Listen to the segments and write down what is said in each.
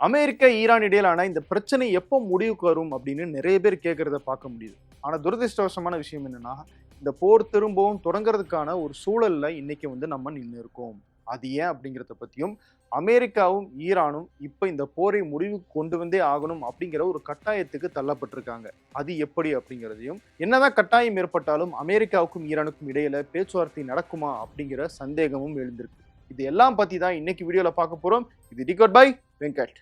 America, Iran இடையிலான இந்த பிரச்சனை எப்போ முடிவுக்கு வரும் அப்படின்னு நிறைய பேர் கேட்கறத பார்க்க முடியுது. ஆனா துரதிர்ஷ்டவசமான விஷயம் என்னன்னா, இந்த போர் திரும்பவும் தொடங்குறதுக்கான ஒரு சூழல்ல இன்னைக்கு நம்ம நின்னு இருக்கோம். அது ஏன் அப்படிங்கிறத பத்தியும், அமெரிக்காவும், ஈரானும் இப்ப இந்த போரை முடிவுக்கு கொண்டு வந்தே ஆகணும் அப்படிங்கிற ஒரு கட்டாயத்துக்கு தள்ளப்பட்டிருக்காங்க. அது எப்படி அப்படிங்கிறதையும், என்னதான் கட்டாயம் ஏற்பட்டாலும் அமெரிக்காவுக்கும், ஈரானுக்கும் இடையில பேச்சுவார்த்தை நடக்குமா அப்படிங்கிற சந்தேகமும் எழுந்திருக்கு. இது எல்லாம் பத்தி தான் இன்னைக்கு வீடியோல பார்க்க போறோம். இது டிகோட் பை வெங்கட்.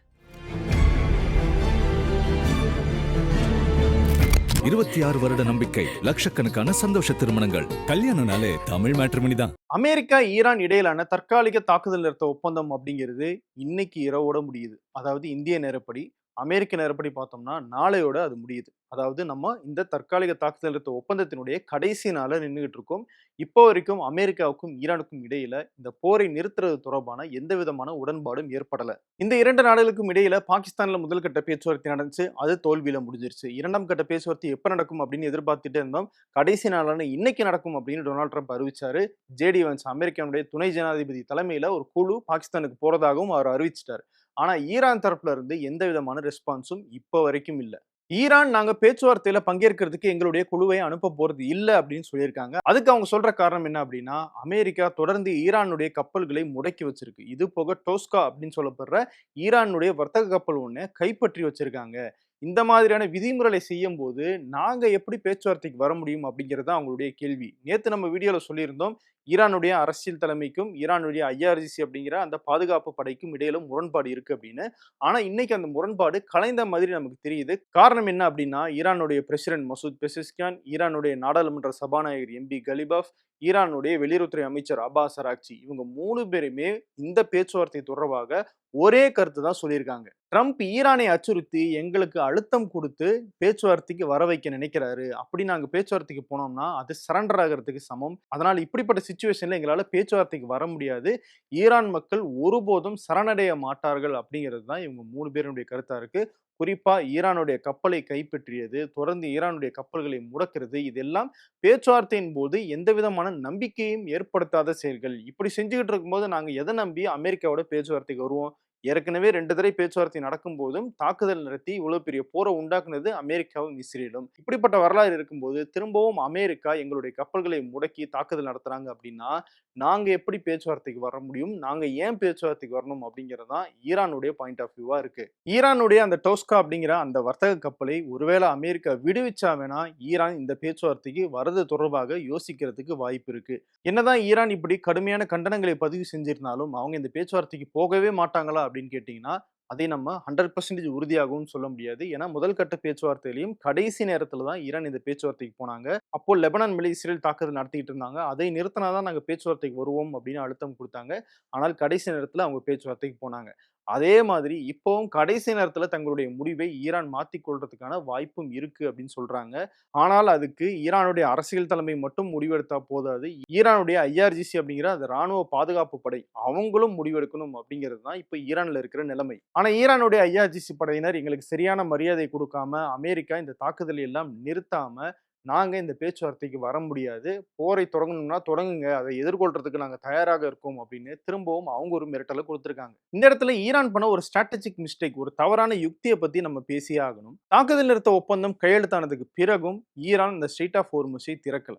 26 வருட நம்பிக்கை, லட்சக்கணக்கான சந்தோஷ திருமணங்கள். கல்யாணம்னாலே தமிழ் மேட்ரிமோனி தான். அமெரிக்கா, ஈரான் இடையிலான தற்காலிக தாக்குதல் நிறுத்த ஒப்பந்தம் அப்படிங்கிறது இன்னைக்கு இரவோட முடியுது. அதாவது இந்திய நேரப்படி, அமெரிக்க நேரப்படி பார்த்தோம்னா நாளையோட அது முடியுது. அதாவது நம்ம இந்த தற்காலிக தாக்குதல் நிறுத்த ஒப்பந்தத்தினுடைய கடைசி நாள நின்னுகிட்டு இருக்கோம். இப்போ வரைக்கும் அமெரிக்காவுக்கும், ஈரானுக்கும் இடையில இந்த போரை நிறுத்துறது தொடர்பான எந்த விதமான உடன்பாடும் ஏற்படல. இந்த 2 நாடுகளுக்கும் இடையில பாகிஸ்தான்ல முதல் கட்ட பேச்சுவார்த்தை நடந்துச்சு. அது தோல்வியில முடிஞ்சிருச்சு. 2ஆம் கட்ட பேச்சுவார்த்தை எப்ப நடக்கும் அப்படின்னு எதிர்பார்த்துட்டே இருந்தோம். கடைசி நாளான இன்னைக்கு நடக்கும் அப்படின்னு டொனால்ட் ட்ரம்ப் அறிவிச்சாரு. ஜேடி வான்ஸ் அமெரிக்காவுடைய துணை ஜனாதிபதி தலைமையில ஒரு குழு பாகிஸ்தானுக்கு போறதாகவும் அவர் அறிவிச்சிட்டாரு. ஆனா ஈரான் தரப்புல இருந்து எந்த விதமான ரெஸ்பான்ஸும் இப்ப வரைக்கும் இல்ல. ஈரான் நாங்க பேச்சுவார்த்தையில பங்கேற்கிறதுக்கு எங்களுடைய குழுவை அனுப்ப போறது இல்ல அப்படின்னு சொல்லியிருக்காங்க. அதுக்கு அவங்க சொல்ற காரணம் என்ன அப்படின்னா, அமெரிக்கா தொடர்ந்து ஈரானுடைய கப்பல்களை முடக்கி வச்சிருக்கு. இது போக டோஸ்கா அப்படின்னு சொல்லப்படுற ஈரானுடைய வர்த்தக கப்பல் ஒண்ணு கைப்பற்றி வச்சிருக்காங்க. இந்த மாதிரியான விதிமுறைகளை செய்யும் போது நாங்க எப்படி பேச்சுவார்த்தைக்கு வர முடியும் அப்படிங்கிறது தான் அவங்களுடைய கேள்வி. நேத்து நம்ம வீடியோல சொல்லியிருந்தோம், ஈரானுடைய அரசியல் தலைமைக்கும் ஈரானுடைய ஐஆர்ஜிசி அப்படிங்கிற அந்த பாதுகாப்பு படைக்கும் இடையில முரண்பாடு இருக்கு அப்படின்னு. ஆனா இன்னைக்கு அந்த முரண்பாடு கலைந்த மாதிரி நமக்கு தெரியுது. காரணம் என்ன அப்படின்னா, ஈரானுடைய பிரசிடென்ட் மசூத் பெசிஸ்கியான், ஈரானுடைய நாடாளுமன்ற சபாநாயகர் எம்பி கலிபாஃப், ஈரானுடைய வெளியுறவுத்துறை அமைச்சர் அப்பாஸ் அராக்சி, இவங்க 3 பேருமே இந்த பேச்சுவார்த்தை தொடர்பாக ஒரே கருத்து தான் சொல்லியிருக்காங்க. ட்ரம்ப் ஈரானை அச்சுறுத்தி எங்களுக்கு அழுத்தம் கொடுத்து பேச்சுவார்த்தைக்கு வர வைக்க நினைக்கிறாரு. அப்படி நாங்க பேச்சுவார்த்தைக்கு போனோம்னா அது சரண்டர் ஆகிறதுக்கு சமம். அதனால இப்படிப்பட்ட சிச்சுவேஷன்ல எங்களால பேச்சுவார்த்தைக்கு வர முடியாது. ஈரான் மக்கள் ஒருபோதும் சரணடைய மாட்டார்கள் அப்படிங்கிறது தான் இவங்க 3 பேருடைய கருத்தா இருக்கு. குறிப்பா ஈரானுடைய கப்பலை கைப்பற்றியது, தொடர்ந்து ஈரானுடைய கப்பல்களை முடக்கிறது, இதெல்லாம் பேச்சுவார்த்தையின் போது எந்த விதமான நம்பிக்கையும் ஏற்படுத்தாத செயல்கள். இப்படி செஞ்சுக்கிட்டு இருக்கும்போது நாங்க எதை நம்பி அமெரிக்காவோட பேச்சுவார்த்தைக்கு வருவோம்? ஏற்கனவே 2 தடவை பேச்சுவார்த்தை நடக்கும் போதும் தாக்குதல் நடத்தி இவ்வளவு பெரிய போரை உண்டாக்குனது அமெரிக்காவும், இஸ்ரேலும். இப்படிப்பட்ட வரலாறு இருக்கும்போது திரும்பவும் அமெரிக்கா எங்களுடைய கப்பல்களை முடக்கி தாக்குதல் நடத்துறாங்க அப்படின்னா, நாங்க எப்படி பேச்சுவார்த்தைக்கு வர முடியும்? நாங்க ஏன் பேச்சுவார்த்தைக்கு வரணும்? அப்படிங்கிறது தான் ஈரானுடைய பாயிண்ட் ஆஃப் வியூவா இருக்கு. ஈரானுடைய அந்த டோஸ்கா அப்படிங்கிற அந்த வர்த்தக கப்பலை ஒருவேளை அமெரிக்கா விடுவிச்சா வேணா ஈரான் இந்த பேச்சுவார்த்தைக்கு வரது தொடர்பாக யோசிக்கிறதுக்கு வாய்ப்பு இருக்கு. என்னதான் ஈரான் இப்படி கடுமையான கண்டனங்களை பதிவு செஞ்சிருந்தாலும் அவங்க இந்த பேச்சுவார்த்தைக்கு போகவே மாட்டாங்களா அப்படின்னு கேட்டீங்கன்னா, அதை நம்ம 100% உறுதியாகவும் சொல்ல முடியாது. ஏன்னா முதல் கட்ட பேச்சுவார்த்தையிலையும் கடைசி நேரத்துல தான் ஈரான் இந்த பேச்சுவார்த்தைக்கு போனாங்க. அப்போ லெபனான் மேல இஸ்ரேல் தாக்குதல் நடத்திட்டு இருந்தாங்க. அதை நிறுத்தினாதான் நாங்க பேச்சுவார்த்தைக்கு வருவோம் அப்படின்னு அழுத்தம் கொடுத்தாங்க. ஆனால் கடைசி நேரத்துல அவங்க பேச்சுவார்த்தைக்கு போனாங்க. அதே மாதிரி இப்பவும் கடைசி நேரத்துல தங்களுடைய முடிவை ஈரான் மாத்திக் கொள்றதுக்கான வாய்ப்பும் இருக்கு அப்படின்னு சொல்றாங்க. ஆனால் அதுக்கு ஈரானுடைய அரசியல் தலைமை மட்டும் முடிவெடுத்தா போதாது. ஈரானுடைய ஐஆர்ஜிசி அப்படிங்கிற அந்த ராணுவ பாதுகாப்பு படை அவங்களும் முடிவெடுக்கணும் அப்படிங்கிறது தான் இப்ப ஈரான்ல இருக்கிற நிலைமை. ஆனா ஈரானுடைய ஐஆர்ஜிசி படையினர் எங்களுக்கு சரியான மரியாதை கொடுக்காம, அமெரிக்கா இந்த தாக்குதலை எல்லாம் நிறுத்தாம, நாங்க இந்த பேச்சுவார்த்தைக்கு வர முடியாது. போரை தொடங்கணும்னா தொடங்குங்க. அதை எதிர்கொள்றதுக்கு நாங்க தயாராக இருக்கோம் அப்படின்னு திரும்பவும் அவங்க ஒரு மிரட்டல குடுத்திருக்காங்க. இந்த இடத்துல ஈரான் பண்ண ஒரு ஸ்ட்ராட்டஜிக் மிஸ்டேக், ஒரு தவறான யுக்திய பத்தி நம்ம பேசியே ஆகணும். தாக்குதல் நிறுத்த ஒப்பந்தம் கையெழுத்தானதுக்கு பிறகும் ஈரான் இந்த ஸ்ட்ரெய்ட் ஆஃப் ஹோர்முஸை திறக்கல.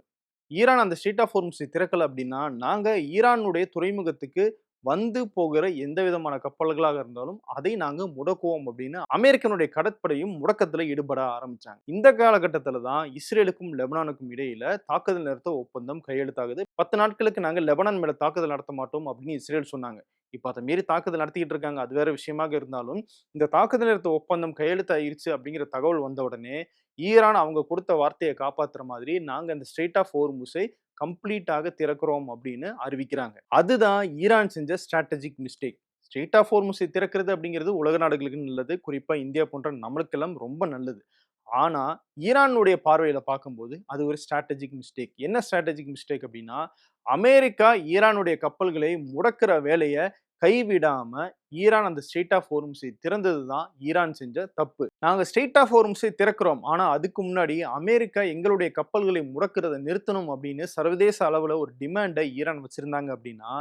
ஈரான் அந்த ஸ்ட்ரெய்ட் ஆஃப் ஹோர்முஸை திறக்கல அப்படின்னா, நாங்க ஈரானுடைய துறைமுகத்துக்கு வந்து போகிற எந்த விதமான கப்பல்களாக இருந்தாலும் அதை நாங்க முடக்குவோம் அப்படின்னு அமெரிக்கனுடைய கடற்படையும் முடக்கத்துல ஈடுபட ஆரம்பிச்சாங்க. இந்த காலகட்டத்துல தான் இஸ்ரேலுக்கும் லெபனானுக்கும் இடையில தாக்குதல் நிறுத்த ஒப்பந்தம் கையெழுத்தாகுது. 10 நாட்களுக்கு நாங்க லெபனான் மேல தாக்குதல் நடத்த மாட்டோம் அப்படின்னு இஸ்ரேல் சொன்னாங்க. இப்ப அதை மீறி தாக்குதல் நடத்திக்கிட்டு இருக்காங்க. அது வேற விஷயமாக இருந்தாலும், இந்த தாக்குதல் நிறுத்த ஒப்பந்தம் கையெழுத்தாயிருச்சு அப்படிங்கிற தகவல் வந்த உடனே ஈரான் அவங்க கொடுத்த வார்த்தையை காப்பாத்துற மாதிரி நாங்க இந்த ஸ்ட்ரெய்ட் ஆஃப் ஹோர்முஸை கம்ப்ளீட்டாக திறக்கிறோம் அப்படின்னு அறிவிக்கிறாங்க. அதுதான் ஈரான் செஞ்ச ஸ்ட்ராட்டஜிக் மிஸ்டேக். ஸ்ட்ரெய்ட் ஆஃப் ஹோர்முஸை திறக்கிறது அப்படிங்கிறது உலக நாடுகளுக்கு நல்லது. குறிப்பா இந்தியா போன்ற நம்மளுக்கெல்லாம் ரொம்ப நல்லது. ஆனா ஈரானுடைய பார்வையில பார்க்கும்போது அது ஒரு ஸ்ட்ராட்டஜிக் மிஸ்டேக். என்ன ஸ்ட்ராட்டஜிக் மிஸ்டேக் அப்படின்னா, அமெரிக்கா ஈரானுடைய கப்பல்களை முடக்கிற வேலைய கைவிடாம ஈரான் அந்த ஸ்ட்ரெய்ட் ஆஃப் ஹோர்முஸை திறந்தது தான் ஈரான் செஞ்ச தப்பு. நாங்க ஸ்ட்ரெய்ட் ஆஃப் ஹோர்முஸை திறக்கிறோம். ஆனா அதுக்கு முன்னாடி அமெரிக்கா எங்களுடைய கப்பல்களை முடக்கிறத நிறுத்தணும் அப்படின்னு சர்வதேச அளவுல ஒரு டிமாண்டை ஈரான் வச்சிருந்தாங்க அப்படின்னா,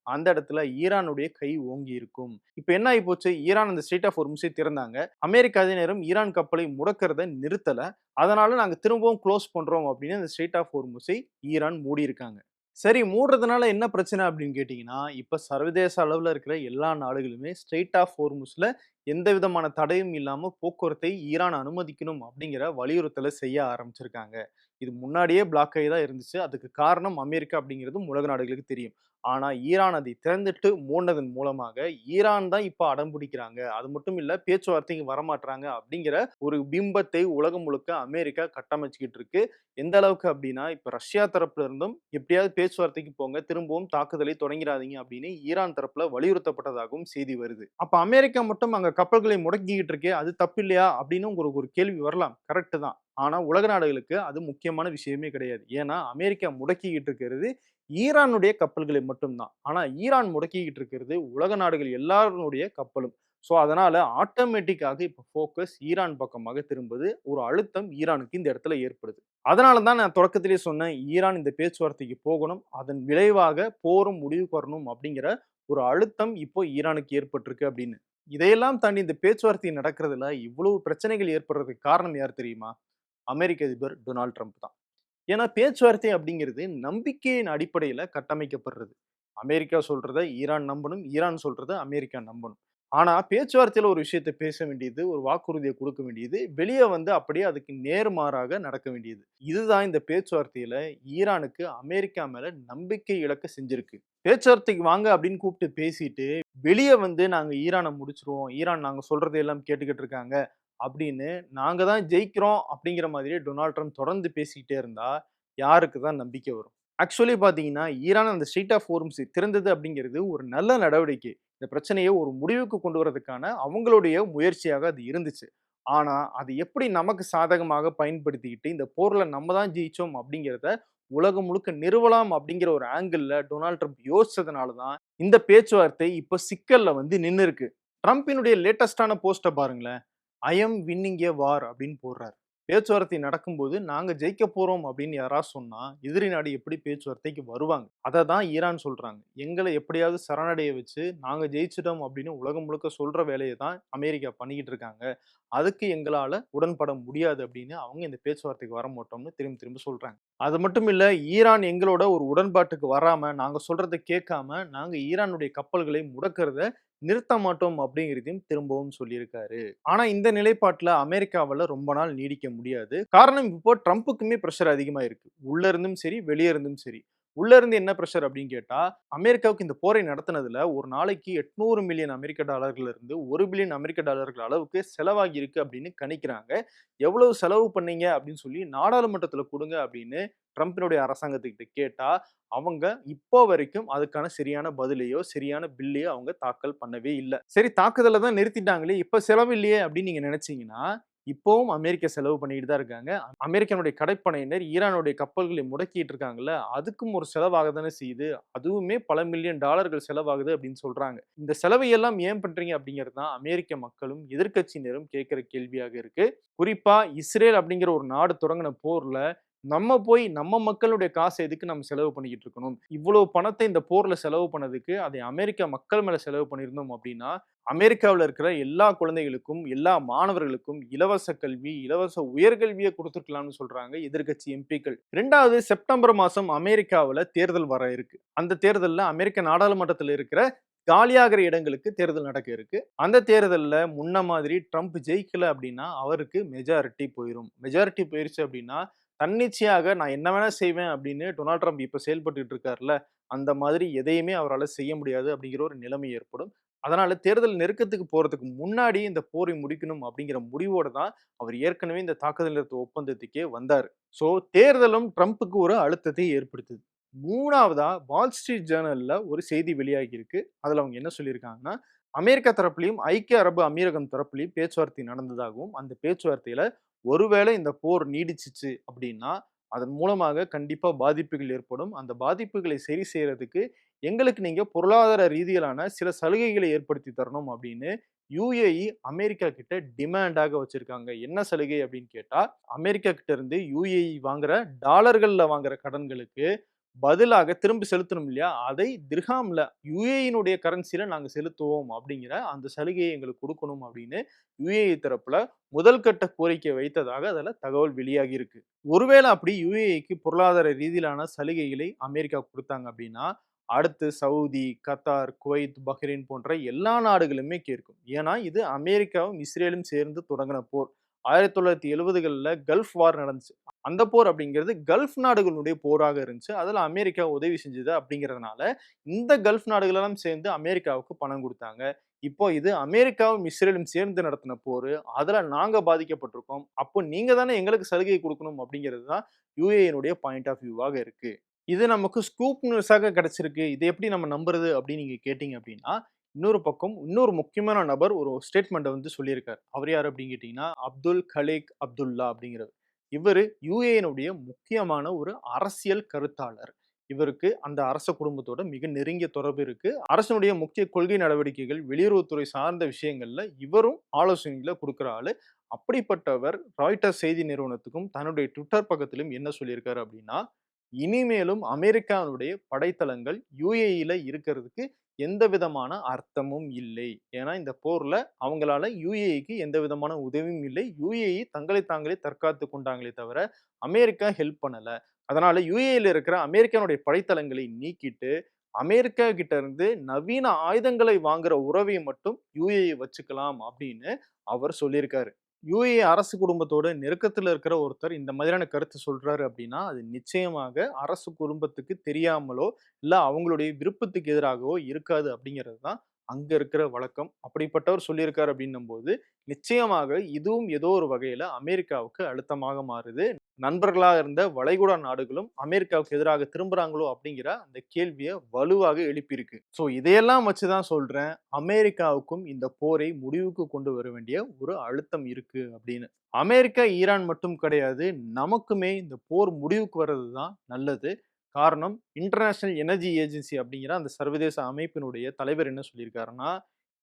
அந்த இடத்துல ஈரானுடைய கை ஓங்கி இருக்கும். இப்ப என்ன ஆகி போச்சு, ஈரான் அந்த ஸ்ட்ரெய்ட் ஆஃப் ஹோர்முஸை திறந்தாங்க. அமெரிக்கா அதே நேரம் ஈரான் கப்பலை முடக்கிறத நிறுத்தல. அதனால நாங்க திரும்பவும் குளோஸ் பண்றோம் அப்படின்னு அந்த ஸ்ட்ரெய்ட் ஆஃப் ஹோர்முஸை ஈரான் மூடியிருக்காங்க. சரி, மூடுறதுனால என்ன பிரச்சனை அப்படின்னு கேட்டீங்கன்னா, இப்ப சர்வதேச அளவுல இருக்கிற எல்லா நாடுகளுமே ஸ்ட்ரெய்ட் ஆஃப் ஹோர்முஸ்ல எந்த விதமான தடையும் இல்லாம போக்குவரத்தை ஈரான் அனுமதிக்கணும் அப்படிங்கிற வலியுறுத்தல செய்ய ஆரம்பிச்சிருக்காங்க. இது முன்னாடியே பிளாக் ஆகி தான் இருந்துச்சு. அதுக்கு காரணம் அமெரிக்கா அப்படிங்கிறதும் உலக நாடுகளுக்கு தெரியும். ஆனா ஈரான் அதை திறந்துட்டு மூடுனதன் மூலமாக ஈரான் தான் இப்ப அடம் பிடிக்கிறாங்க. அது மட்டும் இல்ல, பேச்சுவார்த்தைக்கு வரமாட்றாங்க அப்படிங்கிற ஒரு பிம்பத்தை உலகம் முழுக்க அமெரிக்கா கட்டமைச்சுக்கிட்டு இருக்கு. எந்த அளவுக்கு அப்படின்னா, இப்ப ரஷ்யா தரப்புல இருந்தும் எப்படியாவது பேச்சுவார்த்தைக்கு போங்க, திரும்பவும் தாக்குதலை தொடங்கிறாதீங்க அப்படின்னு ஈரான் தரப்புல வலியுறுத்தப்பட்டதாகவும் செய்தி வருது. அப்ப அமெரிக்கா மட்டும் அங்க கப்பல்களை முடக்கிக்கிட்டு இருக்கே, அது தப்பு இல்லையா அப்படின்னு உங்களுக்கு ஒரு கேள்வி வரலாம். கரெக்ட் தான். ஆனா உலக நாடுகளுக்கு அது முக்கியமான விஷயமே கிடையாது. ஏன்னா அமெரிக்கா முடக்கிக்கிட்டு இருக்கிறது ஈரானுடைய கப்பல்களை மட்டும் தான். ஆனா ஈரான் முடக்கிக்கிட்டு இருக்கிறது உலக நாடுகள் எல்லாருடைய கப்பலும். சோ அதனால ஆட்டோமேட்டிக்காக இப்ப ஃபோக்கஸ் ஈரான் பக்கமாக திரும்புது. ஒரு அழுத்தம் ஈரானுக்கு இந்த இடத்துல ஏற்படுது. அதனால தான் நான் தொடக்கத்திலேயே சொன்னேன், ஈரான் இந்த பேச்சுவார்த்தைக்கு போகணும். அதன் விளைவாக போரும் முடிவுக்கு வரணும் அப்படிங்கிற ஒரு அழுத்தம் இப்போ ஈரானுக்கு ஏற்பட்டிருக்கு அப்படின்னு. இதையெல்லாம் தாண்டி இந்த பேச்சுவார்த்தை நடக்கிறதுல இவ்வளவு பிரச்சனைகள் ஏற்படுறதுக்கு காரணம் யார் தெரியுமா? அமெரிக்க அதிபர் டொனால்ட் ட்ரம்ப் தான். ஏன்னா பேச்சுவார்த்தை அப்படிங்கிறது நம்பிக்கையின் அடிப்படையில கட்டமைக்கப்படுறது. அமெரிக்கா சொல்றத ஈரான் நம்பணும், ஈரான் சொல்றத அமெரிக்கா நம்பணும். ஆனா பேச்சுவார்த்தையில ஒரு விஷயத்த பேச வேண்டியது, ஒரு வாக்குறுதிய குடுக்க வேண்டியது, வெளிய வந்து அப்படியே அதுக்கு நேர்மாறாக நடக்க வேண்டியது. இதுதான் இந்த பேச்சுவார்த்தையில ஈரானுக்கு அமெரிக்கா மேல நம்பிக்கை இழக்க செஞ்சிருக்கு. பேச்சுவார்த்தைக்கு வாங்க அப்படின்னு கூப்பிட்டு பேசிட்டு, வெளிய வந்து நாங்க ஈரான முடிச்சுருவோம். ஈரான் நாங்க சொல்றதை எல்லாம் கேட்டுக்கிட்டு இருக்காங்க. அப்படின்னு நாங்க தான் ஜெயிக்கிறோம் அப்படிங்கிற மாதிரியே டொனால்ட் ட்ரம்ப் தொடர்ந்து பேசிக்கிட்டே இருந்தா, யாருக்கு தான் நம்பிக்கை வரும்? ஆக்சுவலி பார்த்தீங்கன்னா, ஈரான் அந்த ஸ்ட்ரெய்ட் ஆஃப் ஹோர்முஸை திறந்தது அப்படிங்கிறது ஒரு நல்ல நடவடிக்கை. இந்த பிரச்சனைய ஒரு முடிவுக்கு கொண்டு வரதுக்கான அவங்களுடைய முயற்சியாக அது இருந்துச்சு. ஆனா, அது எப்படி நமக்கு சாதகமாக பயன்படுத்திக்கிட்டு, இந்த போர்ல நம்ம தான் ஜெயிச்சோம் அப்படிங்கிறத உலகம் முழுக்க நிறுவலாம் அப்படிங்கிற ஒரு ஆங்கிள்ல டொனால்ட் ட்ரம்ப் யோசிச்சதுனால தான், இந்த பேச்சுவார்த்தை இப்ப சிக்கல்ல வந்து நின்னுருக்கு. ட்ரம்பினுடைய லேட்டஸ்ட்டான போஸ்ட்ட பாருங்களேன். ஐ அம் வின்னிங் எ வார் அப்படின்னு போடுறாரு. பேச்சுவார்த்தை நடக்கும்போது நாங்க ஜெயிக்க போறோம் அப்படின்னு யாராவது சொன்னா, எதிரி நாடு எப்படி பேச்சுவார்த்தைக்கு வருவாங்க? அத தான் ஈரான் சொல்றாங்க. எங்கள எப்படியாவது சரணடைய வச்சு, நாங்க ஜெயிச்சுட்டோம் அப்படின்னு உலகம் முழுக்க சொல்ற வேலைய தான் அமெரிக்கா பண்ணிக்கிட்டு இருக்காங்க. அதுக்கு எங்களால உடன்பட முடியாது அப்படின்னு அவங்க இந்த பேச்சுவார்த்தைக்கு வரமாட்டோம்னு திரும்ப திரும்ப சொல்றாங்க. அது மட்டும் இல்ல, ஈரான் எங்களோட ஒரு உடன்பாட்டுக்கு வராம, நாங்க சொல்றத கேட்காம, நாங்க ஈரானுடைய கப்பல்களை முடக்குறத நிறுத்த மாட்டோம் அப்படிங்கிறதையும் திரும்பவும் சொல்லியிருக்காரு. ஆனா இந்த நிலைப்பாட்டுல அமெரிக்காவால ரொம்ப நாள் நீடிக்க முடியாது. காரணம் இப்போ ட்ரம்புக்குமே பிரஷர் அதிகமா இருக்கு. உள்ள இருந்தும் சரி, வெளிய இருந்தும் சரி. உள்ள இருந்து என்ன பிரஷர் அப்படின்னு கேட்டா, அமெரிக்காவுக்கு இந்த போரை நடத்துனதுல ஒரு நாளைக்கு 800 மில்லியன் அமெரிக்க டாலர்ல இருந்து 1 பில்லியன் அமெரிக்க டாலர்கள் அளவுக்கு செலவாகி இருக்கு அப்படின்னு கணிக்கிறாங்க. எவ்வளவு செலவு பண்ணீங்க அப்படின்னு சொல்லி நாடாளுமன்றத்துல குடுங்க அப்படின்னு ட்ரம்பினுடைய அரசாங்கத்துக்கிட்ட கேட்டா, அவங்க இப்போ வரைக்கும் அதுக்கான சரியான பதிலையோ, சரியான பில்லையோ அவங்க தாக்கல் பண்ணவே இல்ல. சரி, தாக்குதல தான் நிறுத்திட்டாங்களே, இப்ப செலவு இல்லையே அப்படின்னு நீங்க நினைச்சீங்கன்னா, இப்பவும் அமெரிக்கா செலவு பண்ணிட்டு தான் இருக்காங்க. அமெரிக்கானுடைய கடற்படையினர் ஈரானுடைய கப்பல்களை முடக்கிட்டு இருக்காங்கல்ல, அதுக்கும் ஒரு செலவாக தானே செய்யுது. அதுவுமே பல மில்லியன் டாலர்கள் செலவாகுது அப்படின்னு சொல்றாங்க. இந்த செலவை எல்லாம் ஏன் பண்றீங்க அப்படிங்கிறது தான் அமெரிக்க மக்களும், எதிர்க்கட்சியினரும் கேட்கிற கேள்வியாக இருக்கு. குறிப்பா இஸ்ரேல் அப்படிங்கிற ஒரு நாடு தொடங்கின போர்ல நம்ம போய் நம்ம மக்களுடைய காச எதுக்கு நம்ம செலவு பண்ணிக்கிட்டு இருக்கணும்? இவ்வளவு பணத்த இந்த போர்ல செலவு பண்ணதுக்கு, அதை அமெரிக்கா மக்கள் மேல செலவு பண்ணியிருந்தோம் அப்டின்னா, அமெரிக்காவுல இருக்கிற எல்லா குழந்தைகளுக்கும், எல்லா மாணவர்களுக்கும் இலவச கல்வி, இலவச உயர்கல்விய குடுத்துருக்கலாம்னு சொல்றாங்க எதிர்க்கட்சி எம்பிக்கள். 2வது செப்டம்பர் மாசம் அமெரிக்காவுல தேர்தல் வர இருக்கு. அந்த தேர்தல்ல அமெரிக்க நாடாளுமன்றத்துல இருக்கிற காலியாகிற இடங்களுக்கு தேர்தல் நடக்க இருக்கு. அந்த தேர்தல்ல முன்ன மாதிரி ட்ரம்ப் ஜெயிக்கல அப்டின்னா, அவருக்கு மெஜாரிட்டி போயிரும். மெஜாரிட்டி போயிருச்சு அப்டின்னா, தன்னிச்சையாக நான் என்ன வேணா செய்வேன் அப்படின்னு டொனால்ட் ட்ரம்ப் இப்ப செயல்பட்டுட்டு இருக்காருல்ல, அந்த மாதிரி எதையுமே அவரால செய்ய முடியாது அப்படிங்கிற ஒரு நிலைமை ஏற்படும். அதனால தேர்தல் நெருக்கத்துக்கு போறதுக்கு முன்னாடி இந்த போரை முடிக்கணும் அப்படிங்கிற முடிவோட தான் அவர் ஏற்கனவே இந்த தாக்குதல் நிறுத்த ஒப்பந்தத்துக்கே வந்தாரு. சோ தேர்தலும் ட்ரம்ப்புக்கு ஒரு அழுத்தத்தை ஏற்படுத்துது. 3வதா வால் ஸ்ட்ரீட் ஜேர்னல்ல ஒரு செய்தி வெளியாகி இருக்கு. அதுல அவங்க என்ன சொல்லியிருக்காங்கன்னா, அமெரிக்கா தரப்புலயும், ஐக்கிய அரபு அமீரகம் தரப்புலயும் பேச்சுவார்த்தை நடந்ததாகவும், அந்த பேச்சுவார்த்தையில ஒருவேளை இந்த போர் நீடிச்சுச்சு அப்படின்னா, அதன் மூலமாக கண்டிப்பா பாதிப்புகள் ஏற்படும். அந்த பாதிப்புகளை சரி செய்றதுக்கு எங்களுக்கு நீங்க பொருளாதார ரீதியிலான சில சலுகைகளை ஏற்படுத்தி தரணும் அப்படின்னு யுஏஇ அமெரிக்கா கிட்ட டிமாண்டாக வச்சிருக்காங்க. என்ன சலுகை அப்படின்னு கேட்டா, அமெரிக்கா கிட்ட இருந்து யுஏஇ வாங்குற டாலர்கள்ல வாங்குற கடன்களுக்கு பதிலாக திரும்பி செலுத்தணும் இல்லையா? அதை திர்ஹாம்ல யுஏஇனுடைய கரன்சில நாங்க செலுத்துவோம் அப்படிங்கிற அந்த சலுகையை எங்களுக்கு குடுக்கணும் அப்படின்னு யுஏஇ தரப்புல முதல் கட்ட கோரிக்கை வைத்ததாக அதுல தகவல் வெளியாகி இருக்கு. ஒருவேள அப்படி யுஏஇக்கு பொருளாதார ரீதியிலான சலுகைகளை அமெரிக்கா குடுத்தாங்க அப்படின்னா, அடுத்து சவுதி, கத்தார், குவைத், பஹ்ரைன் போன்ற எல்லா நாடுகளுமே கேட்கும். ஏன்னா, இது அமெரிக்காவும், இஸ்ரேலும் சேர்ந்து தொடங்கின போர். 1970கள்ல கல்ஃப் வார் நடந்துச்சு. அந்த போர் அப்படிங்கிறது கல்ஃப் நாடுகளுடைய போராக இருந்துச்சு. அதுல அமெரிக்கா உதவி செஞ்சது அப்படிங்கிறதுனால, இந்த கல்ஃப் நாடுகள் எல்லாம் சேர்ந்து அமெரிக்காவுக்கு பணம் குடுத்தாங்க. இப்போ இது அமெரிக்காவும், இஸ்ரேலும் சேர்ந்து நடத்தின போரு. அதுல நாங்க பாதிக்கப்பட்டிருக்கோம். அப்போ நீங்க தானே எங்களுக்கு சலுகை குடுக்கணும் அப்படிங்கிறது தான் யுஏஇனுடைய பாயிண்ட் ஆஃப் வியூவாக இருக்கு. இது நமக்கு ஸ்கூப் நியூஸாக கிடைச்சிருக்கு. இத எப்படி நம்ம நம்புறது அப்படின்னு நீங்க கேட்டீங்க அப்படின்னா, இன்னொரு பக்கம் இன்னொரு முக்கியமான நபர் ஒரு ஸ்டேட்மெண்ட்ட வந்து சொல்லியிருக்காரு. அவர் யாரு அப்படின்னு கேட்டீங்கன்னா, அப்துல் கலீக் அப்துல்லா அப்படிங்கிறவர். இவரு யுஏஇனுடைய முக்கியமான ஒரு அரசியல் கருத்தாளர். இவருக்கு அந்த அரச குடும்பத்தோட மிக நெருங்கிய தொடர்பு இருக்கு. அரசனுடைய முக்கிய கொள்கை நடவடிக்கைகள், வெளியுறவுத்துறை சார்ந்த விஷயங்கள்ல இவரும் ஆலோசனைகள குடுக்குற ஆளு. அப்படிப்பட்டவர் ராய்ட்டர்ஸ் செய்தி நிறுவனத்துக்கும் தன்னுடைய ட்விட்டர் பக்கத்திலும் என்ன சொல்லியிருக்காரு அப்படின்னா, இனிமேலும் அமெரிக்காவினுடைய படைத்தளங்கள் யுஏஇல இருக்கிறதுக்கு எந்த விதமான அர்த்தமும் இல்லை. ஏன்னா இந்த போர்ல அவங்களால யுஏஇக்கு எந்த விதமான உதவியும் இல்லை. யுஏஇ தங்களை தாங்களே தற்காத்துக் கொண்டாங்களே தவிர, அமெரிக்கா ஹெல்ப் பண்ணல. அதனால யுஏஇல இருக்கிற அமெரிக்கானுடைய படைத்தளங்களை நீக்கிட்டு, அமெரிக்கா கிட்ட இருந்து நவீன ஆயுதங்களை வாங்குற உறவை மட்டும் யுஏஇ வச்சுக்கலாம் அப்படின்னு அவர் சொல்லியிருக்காரு. யுஏஇ அரசு குடும்பத்தோட நெருக்கத்துல இருக்கிற ஒருத்தர் இந்த மாதிரியான கருத்து சொல்றாரு அப்படின்னா, அது நிச்சயமாக அரசு குடும்பத்துக்கு தெரியாமலோ, இல்ல அவங்களுடைய விருப்பத்துக்கு எதிராகவோ இருக்காது அப்படிங்கிறது தான் அங்க இருக்கிற வழக்கம். அப்படிப்பட்டவர் சொல்லியிருக்காரு அப்படின்னும்போது, நிச்சயமாக இதுவும் ஏதோ ஒரு வகையில அமெரிக்காவுக்கு அழுத்தமாக மாறுது. நண்பர்களா இருந்த வளைகுடா நாடுகளும் அமெரிக்காவுக்கு எதிராக திரும்புறாங்களோ அப்படிங்கிற அந்த கேள்விய வலுவாக எழுப்பியிருக்கு. ஸோ இதையெல்லாம் வச்சு தான் சொல்றேன், அமெரிக்காவுக்கும் இந்த போரை முடிவுக்கு கொண்டு வர வேண்டிய ஒரு அழுத்தம் இருக்கு அப்படின்னு. அமெரிக்கா, ஈரான் மட்டும் கிடையாது. நமக்குமே இந்த போர் முடிவுக்கு வர்றது தான் நல்லது. காரணம் இன்டர்நேஷனல் எனர்ஜி ஏஜென்சி அப்படிங்கிற அந்த சர்வதேச அமைப்பினுடைய தலைவர் என்ன சொல்லியிருக்காருன்னா,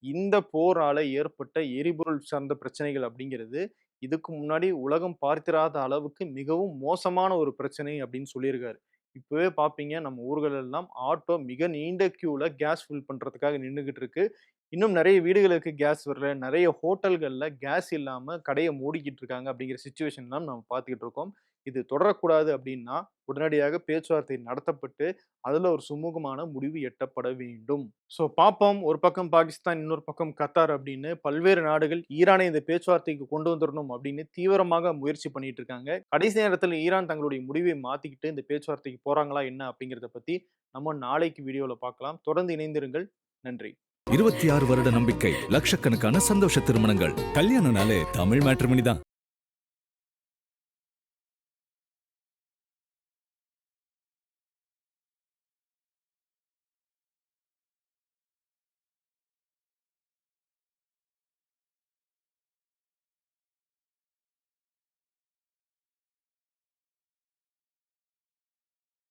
இந்த போரால ஏற்பட்ட எரிபொருள் சார்ந்த பிரச்சனைகள் அப்படிங்கிறது, இதுக்கு முன்னாடி உலகம் பார்த்திராத அளவுக்கு மிகவும் மோசமான ஒரு பிரச்சனை அப்படின்னு சொல்லியிருக்காரு. இப்பவே பார்ப்பீங்க நம்ம ஊர்கள் எல்லாம் ஆட்டோ மிக நீண்ட கியூல கேஸ் ஃபில் பண்றதுக்காக நின்னுகிட்டு இருக்கு. இன்னும் நெறைய வீடுகளுக்கு கேஸ் வரல. நெறைய ஹோட்டல்கள்ல கேஸ் இல்லாம கடைய மூடிக்கிட்டு இருக்காங்க அப்படிங்கிற சிச்சுவேஷன்லாம் நம்ம பார்த்துக்கிட்டு இருக்கோம். இது தொடரக்கூடாது அப்படின்னா, உடனடியாக பேச்சுவார்த்தை நடத்தப்பட்டு, அதுல ஒரு சுமூகமான முடிவு எட்டப்பட வேண்டும். ஸோ பார்ப்போம். ஒரு பக்கம் பாகிஸ்தான், இன்னொரு பக்கம் கத்தார் அப்படின்னு பல்வேறு நாடுகள் ஈரானை இந்த பேச்சுவார்த்தைக்கு கொண்டு வந்துரணும் அப்படின்னு தீவிரமாக முயற்சி பண்ணிட்டு இருக்காங்க. கடைசி நேரத்துல ஈரான் தங்களுடைய முடிவை மாத்திக்கிட்டு இந்த பேச்சுவார்த்தைக்கு போறாங்களா என்ன அப்படிங்கிறத பத்தி நம்ம நாளைக்கு வீடியோல பார்க்கலாம். தொடர்ந்து இணைந்திருங்கள். நன்றி. 26 வருட நம்பிக்கை, லட்சக்கணக்கான சந்தோஷ திருமணங்கள். கல்யாணம்னாலே தமிழ் மேட்ரிமோனி தான்.